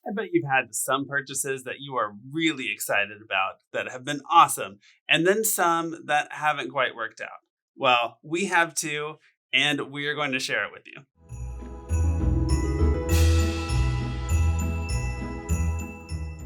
I bet you've had some purchases that you are really excited about that have been awesome, and then some that haven't quite worked out. Well, we have too, and we are going to share it with you.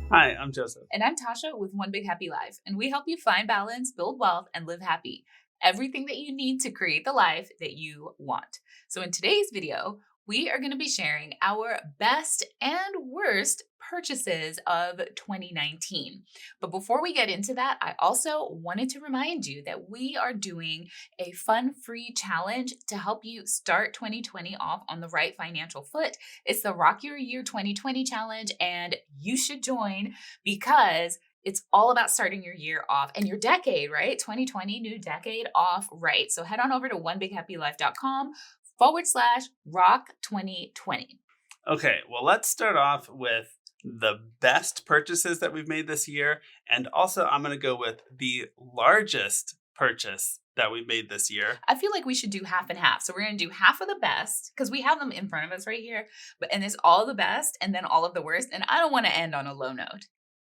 Hi, I'm Joseph. And I'm Tasha with One Big Happy Life, and we help you find balance, build wealth, and live happy. Everything that you need to create the life that you want. So in today's video, we are going to be sharing our best and worst purchases of 2019. But before we get into that, I also wanted to remind you that we are doing a fun free challenge to help you start 2020 off on the right financial foot. It's the Rock Your Year 2020 challenge, and you should join because it's all about starting your year off and your decade, right? 2020, new decade off right. So head on over to onebighappylife.com/rock 2020. Okay, well, let's start off with the best purchases that we've made this year. And also, I'm going to go with the largest purchase that we've made this year. I feel like we should do half and half. So we're going to do half of the best because we have them in front of us right here. And it's all the best and then all of the worst. And I don't want to end on a low note.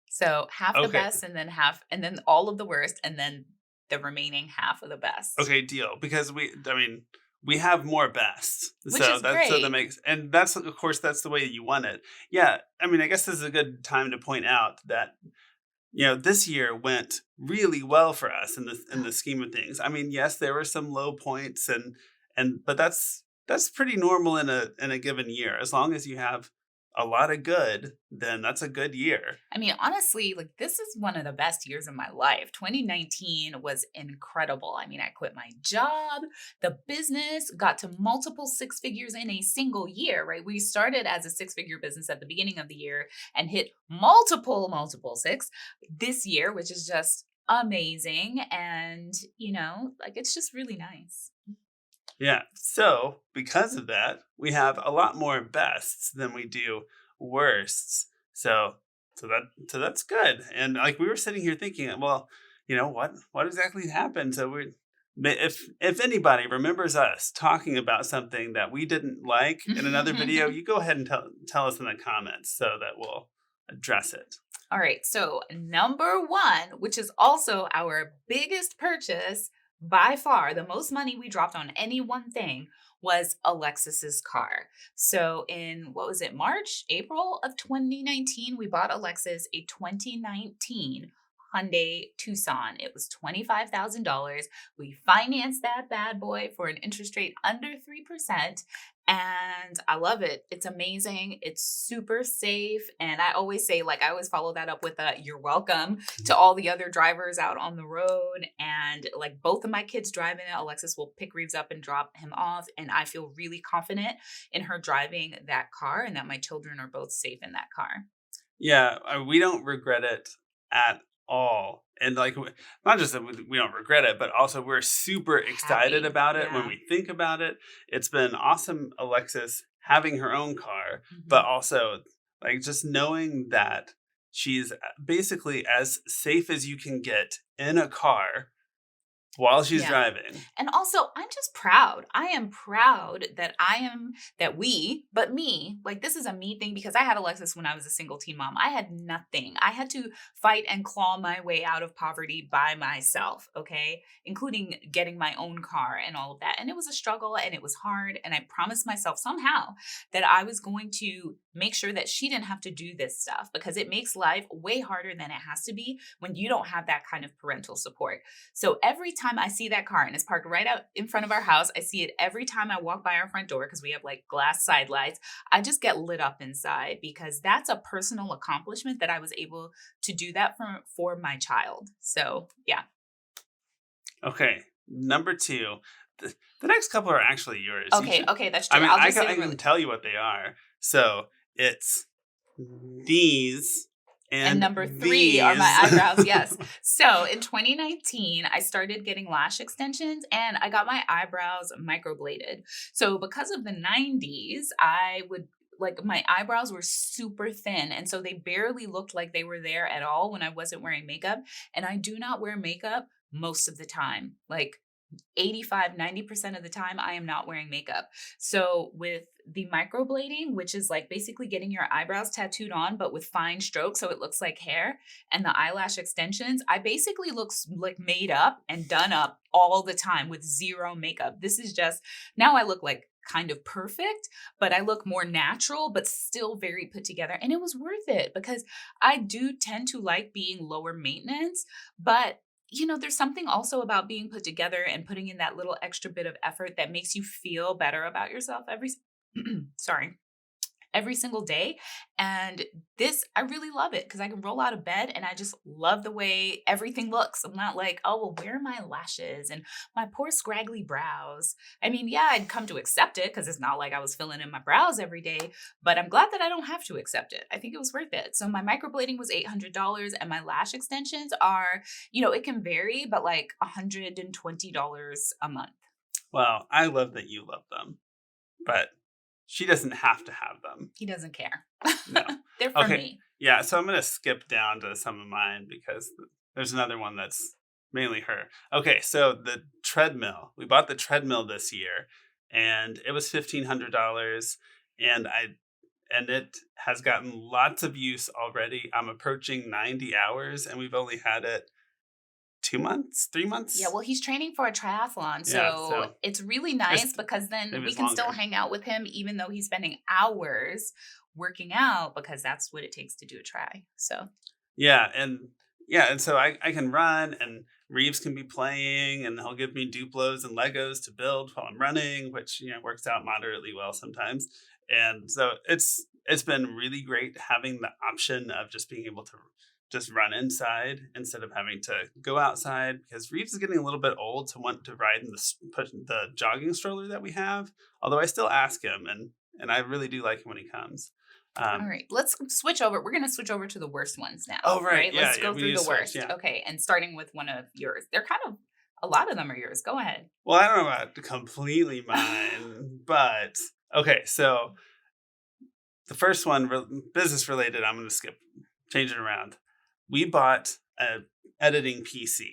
So half the best and then half, and then all of the worst, and then the remaining half of the best. Okay, deal. Because we have more bests. Which is great. So that makes, and that's, of course, that's the way you want it. Yeah. I mean, I guess this is a good time to point out that, this year went really well for us in the scheme of things. I mean, yes, there were some low points but that's pretty normal in a given year. As long as you have a lot of good, then that's a good year. I mean, honestly, like this is one of the best years of my life. 2019 was incredible. I mean, I quit my job, the business got to multiple six figures in a single year, right? We started as a six-figure business at the beginning of the year and hit multiple six this year, which is just amazing. And, it's just really nice. Yeah. So because of that, we have a lot more bests than we do worsts. So that's good. And like we were sitting here thinking, well, what exactly happened? So if anybody remembers us talking about something that we didn't like in another video, you go ahead and tell us in the comments so that we'll address it. All right. So number one, which is also our biggest purchase, by far, the most money we dropped on any one thing was Alexis's car. So in, April of 2019, we bought Alexis a 2019 Hyundai Tucson. It was $25,000. We financed that bad boy for an interest rate under 3%. And I love it. It's amazing. It's super safe. And I always say, I always follow that up with a you're welcome to all the other drivers out on the road. And both of my kids driving it, Alexis will pick Reeves up and drop him off. And I feel really confident in her driving that car and that my children are both safe in that car. Yeah, we don't regret it at all. And not just that we don't regret it, but also we're super excited about it. When we think about it. It's been awesome, Alexis having her own car, but also just knowing that she's basically as safe as you can get in a car while she's driving. And also, I'm just proud. I am proud that this is a me thing because I had Alexis when I was a single teen mom. I had nothing. I had to fight and claw my way out of poverty by myself, okay? Including getting my own car and all of that. And it was a struggle and it was hard. And I promised myself somehow that I was going to make sure that she didn't have to do this stuff because it makes life way harder than it has to be when you don't have that kind of parental support. So every time I see that car and it's parked right out in front of our house, I see it every time I walk by our front door because we have glass side lights. I just get lit up inside because that's a personal accomplishment that I was able to do that for my child. So yeah. Okay. Number two, the next couple are actually yours. Okay, that's true. I mean, I can tell you what they are. So it's these. And number three are my eyebrows. Yes. So in 2019, I started getting lash extensions and I got my eyebrows microbladed. So because of the 90s, I would my eyebrows were super thin. And so they barely looked like they were there at all when I wasn't wearing makeup. And I do not wear makeup most of the time. 85-90% of the time I am not wearing makeup. So with the microblading, which is like basically getting your eyebrows tattooed on but with fine strokes so it looks like hair, and the eyelash extensions, I basically like made up and done up all the time with zero makeup. This is just, now I look like kind of perfect, but I look more natural but still very put together, and it was worth it because I do tend to like being lower maintenance, but there's something also about being put together and putting in that little extra bit of effort that makes you feel better about yourself sorry, every single day. And this, I really love it because I can roll out of bed and I just love the way everything looks. I'm not like, oh, well, where are my lashes and my poor scraggly brows? I mean, yeah, I'd come to accept it because it's not like I was filling in my brows every day, but I'm glad that I don't have to accept it. I think it was worth it. So my microblading was $800 and my lash extensions are, it can vary, but like $120 a month. Well, I love that you love them, but she doesn't have to have them. He doesn't care. No. They're for Okay. me. Yeah, so I'm going to skip down to some of mine because there's another one that's mainly her. Okay, so the treadmill. We bought the treadmill this year and it was $1,500 and it has gotten lots of use already. I'm approaching 90 hours and we've only had it 2 months, 3 months. Yeah, well, he's training for a triathlon, Yeah, so so it's really it's nice because then maybe we it's can still longer. hang out with him even though he's spending hours working out because that's what it takes to do a tri. So, Yeah, and so I can run and Reeves can be playing and he'll give me Duplos and Legos to build while I'm running, which works out moderately well sometimes. And so it's been really great having the option of just being able to just run inside instead of having to go outside because Reeves is getting a little bit old to want to ride in the jogging stroller that we have. Although I still ask him and I really do like him when he comes. all Um, right, let's switch over. We're going to switch over to the worst ones now. oh All right, right, yeah, let's yeah, go we through need to the switch, worst. yeah. Okay, and starting with one of yours. They're kind of, a lot of them are yours. Go ahead. Well, I don't know about completely mine, but okay. So the first one, business related, I'm going to change it around. We bought a editing PC,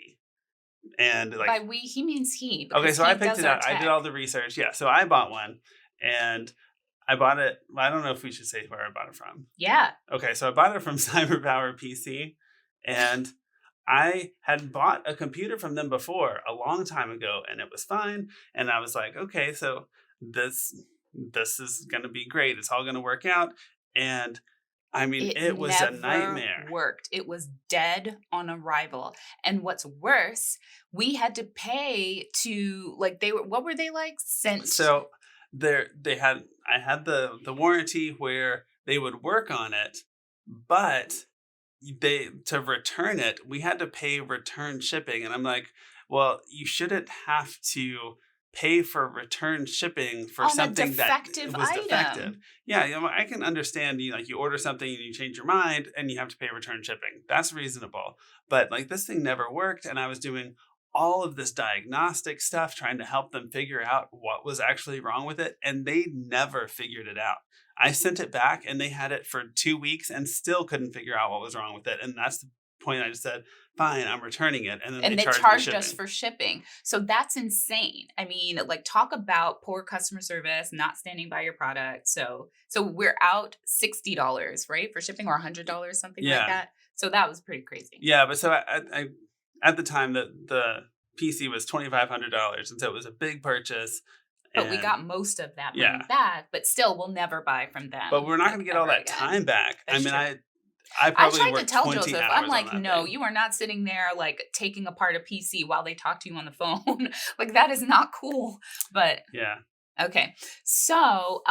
and By like, we, he means he okay, because so I he picked does it our out. I did all tech. the research. Yeah, so I bought one, and I bought it. I don't know if we should say where I bought it from. Yeah. Okay, so I bought it from CyberPower PC, and I had bought a computer from them before a long time ago, and it was fine. And I was like, okay, so this is gonna be great. It's all gonna work out. And I mean, It it was a never nightmare. worked. It was dead on arrival. And what's worse, we had to pay to like they were what were they like? Sent. So they had I had the warranty where they would work on it, but they to return it, we had to pay return shipping. And I'm like, well, you shouldn't have to pay for return shipping for On a something that defective was defective. item. Yeah, I can understand you order something and you change your mind and you have to pay return shipping. That's reasonable. But like this thing never worked and I was doing all of this diagnostic stuff trying to help them figure out what was actually wrong with it and they never figured it out. I sent it back and they had it for 2 weeks and still couldn't figure out what was wrong with it. And that's the point I just said, fine, I'm returning it. And then they And they charged me charged us shipping. for shipping. So that's insane. I mean, like talk about poor customer service, not standing by your product. So we're out $60, right? For shipping or $100, something like Yeah. that. So that was pretty crazy. Yeah. But so I at the time the PC was $2,500. And so it was a big purchase. But we And got most of that money yeah, back, but still we'll never buy from but them we're not going like to get all ever that again. time back. I That's mean, true. I I probably tried to worked tell 20 Joseph, I'm hours on like, that no, thing. you are not sitting there like taking apart a PC while they talk to you on the phone. Like that is not cool. But Yeah. okay. So,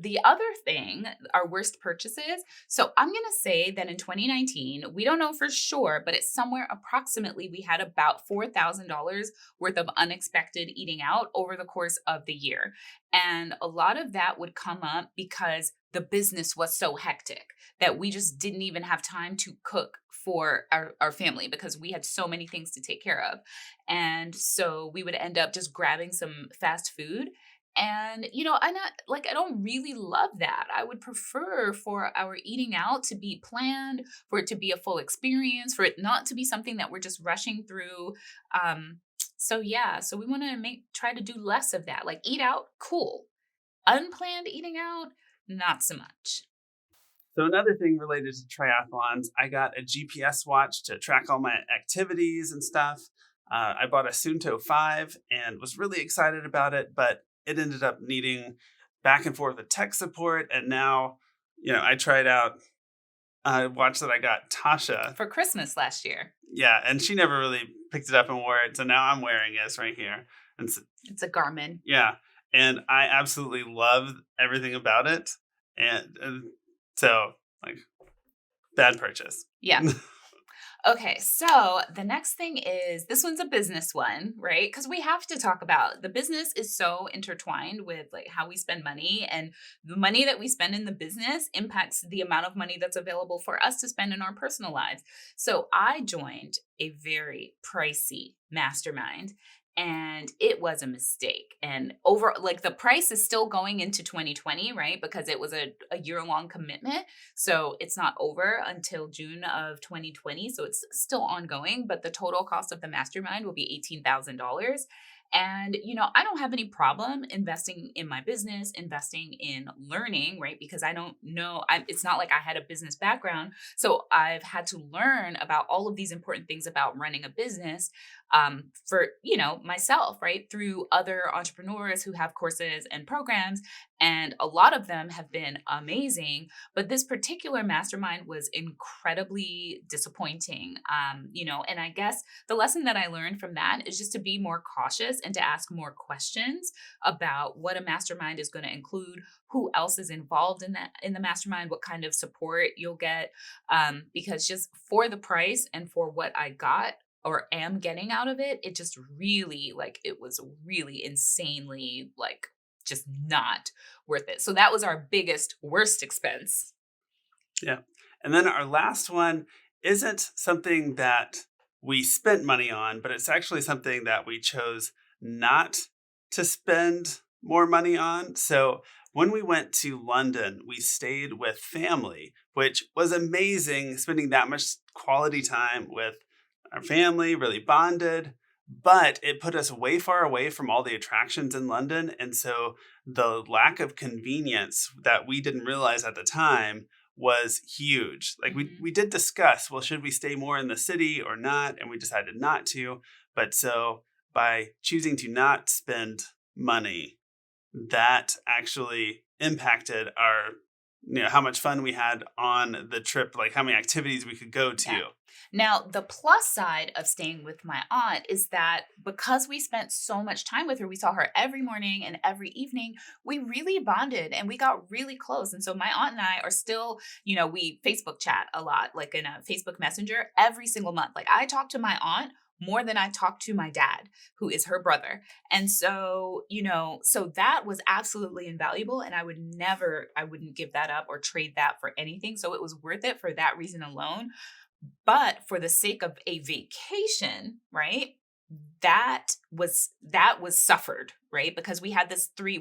the other thing, our worst purchases. So, I'm going to say that in 2019, we don't know for sure, but it's somewhere approximately we had about $4,000 worth of unexpected eating out over the course of the year. And a lot of that would come up because the business was so hectic that we just didn't even have time to cook for our family because we had so many things to take care of. And so we would end up just grabbing some fast food and, I'm not like, I don't really love that. I would prefer for our eating out to be planned, for it to be a full experience, for it not to be something that we're just rushing through. Um, So yeah, so we want to try to do less of that. Like eat out, cool. Unplanned eating out, not so much. So another thing related to triathlons, I got a GPS watch to track all my activities and stuff. I bought a Sunto 5 and was really excited about it, but it ended up needing back and forth with tech support. And now, I tried out a watch that I got Tasha. For Christmas last year. Yeah, and she never really picked it up and wore it. So now I'm wearing it. It's right here. And so, It's a Garmin. yeah, and I absolutely love everything about it. And so, like, bad purchase. Yeah. Okay, so the next thing is this one's a business one, right? Because we have to talk about the business is so intertwined with like how we spend money, and the money that we spend in the business impacts the amount of money that's available for us to spend in our personal lives. So I joined a very pricey mastermind, and it was a mistake. And over like the price is still going into 2020, right? Because it was a year-long commitment. So it's not over until June of 2020. So it's still ongoing, but the total cost of the mastermind will be $18,000. And, I don't have any problem investing in my business, investing in learning, right? Because I don't know, it's not like I had a business background. So I've had to learn about all of these important things about running a business for, myself, right? Through other entrepreneurs who have courses and programs. And a lot of them have been amazing. But this particular mastermind was incredibly disappointing. And I guess the lesson that I learned from that is just to be more cautious and to ask more questions about what a mastermind is going to include, who else is involved in the mastermind, what kind of support you'll get. Because just for the price and for what I got or am getting out of it, it just really like it was really insanely like just not worth it. So that was our biggest worst expense. Yeah. And then our last one isn't something that we spent money on, but it's actually something that we chose not to spend more money on. So when we went to London, we stayed with family, which was amazing, spending that much quality time with our family, really bonded. But it put us way far away from all the attractions in London. And so the lack of convenience that we didn't realize at the time was huge. Like we did discuss, well, should we stay more in the city or not? And we decided not to. But so by choosing to not spend money, that actually impacted our, how much fun we had on the trip, like how many activities we could go to. Yeah. Now, the plus side of staying with my aunt is that because we spent so much time with her, we saw her every morning and every evening, we really bonded and we got really close. And so my aunt and I are still, we Facebook chat a lot, like in a Facebook Messenger every single month. Like I talk to my aunt more than I talk to my dad, who is her brother. And so, so that was absolutely invaluable. And I wouldn't give that up or trade that for anything. So it was worth it for that reason alone. But for the sake of a vacation, right? That was suffered, right? Because we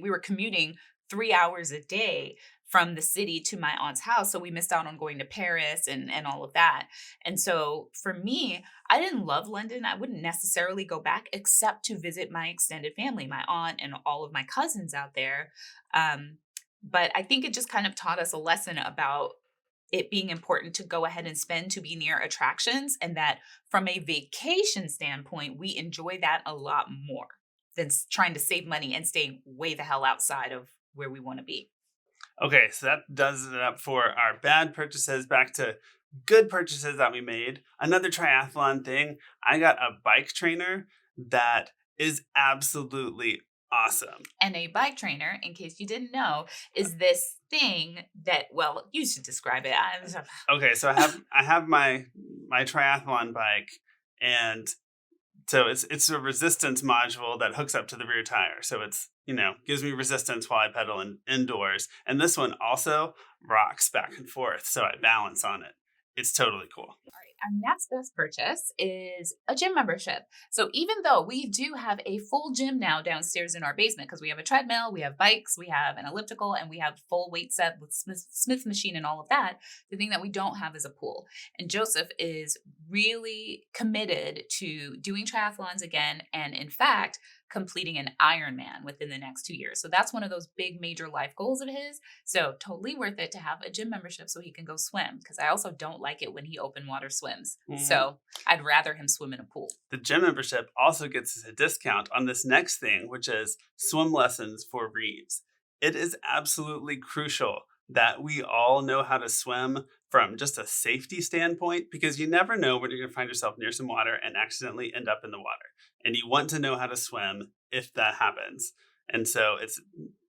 were commuting 3 hours a day from the city to my aunt's house. So we missed out on going to Paris and all of that. And so for me, I didn't love London. I wouldn't necessarily go back except to visit my extended family, my aunt and all of my cousins out there. But I think it just kind of taught us a lesson about it being important to go ahead and spend to be near attractions, and that from a vacation standpoint, we enjoy that a lot more than trying to save money and staying way the hell outside of where we want to be. Okay, so that does it up for our bad purchases. Back to good purchases that we made. Another triathlon thing, I got a bike trainer that is absolutely awesome. And a bike trainer, in case you didn't know, is this thing that, well, you should describe it. Okay, so I have my triathlon bike, and so it's a resistance module that hooks up to the rear tire. So it's, gives me resistance while I pedal indoors. And this one also rocks back and forth. So I balance on it. It's totally cool. All right. Our next best purchase is a gym membership. So even though we do have a full gym now downstairs in our basement, because we have a treadmill, we have bikes, we have an elliptical, and we have full weight set with Smith machine and all of that, the thing that we don't have is a pool. And Joseph is really committed to doing triathlons again, and in fact, completing an Ironman within the next 2 years. So that's one of those big major life goals of his. So totally worth it to have a gym membership so he can go swim, because I also don't like it when he open water swims. So I'd rather him swim in a pool. The gym membership also gets us a discount on this next thing, which is swim lessons for Reeves. It is absolutely crucial that we all know how to swim from just a safety standpoint, because you never know when you're going to find yourself near some water and accidentally end up in the water. And you want to know how to swim if that happens. And so it's,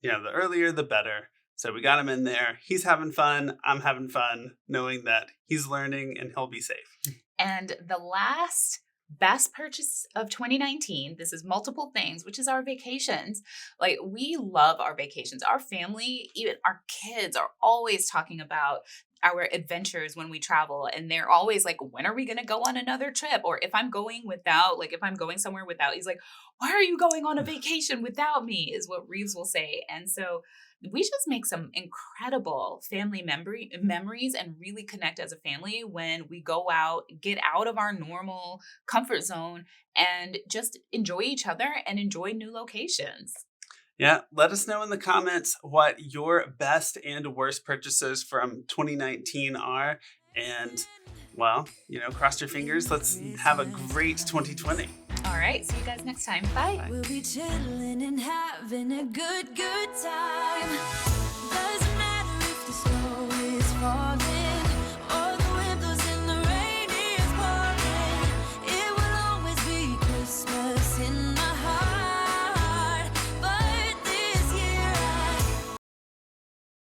the earlier the better. So we got him in there. He's having fun. I'm having fun knowing that he's learning and he'll be safe. And the last best purchase of 2019, this is multiple things, which is our vacations. Like, we love our vacations. Our family, even our kids, are always talking about our adventures when we travel, and they're always like, when are we going to go on another trip? Or if I'm going somewhere without, he's like, why are you going on a vacation without me, is what Reeves will say. And so we just make some incredible family memories and really connect as a family when we go out, get out of our normal comfort zone, and just enjoy each other and enjoy new locations. Yeah, let us know in the comments what your best and worst purchases from 2019 are. And, cross your fingers. Let's have a great 2020. All right, see you guys next time. Bye. We'll be chilling and having a good time. Doesn't matter if the snow is falling.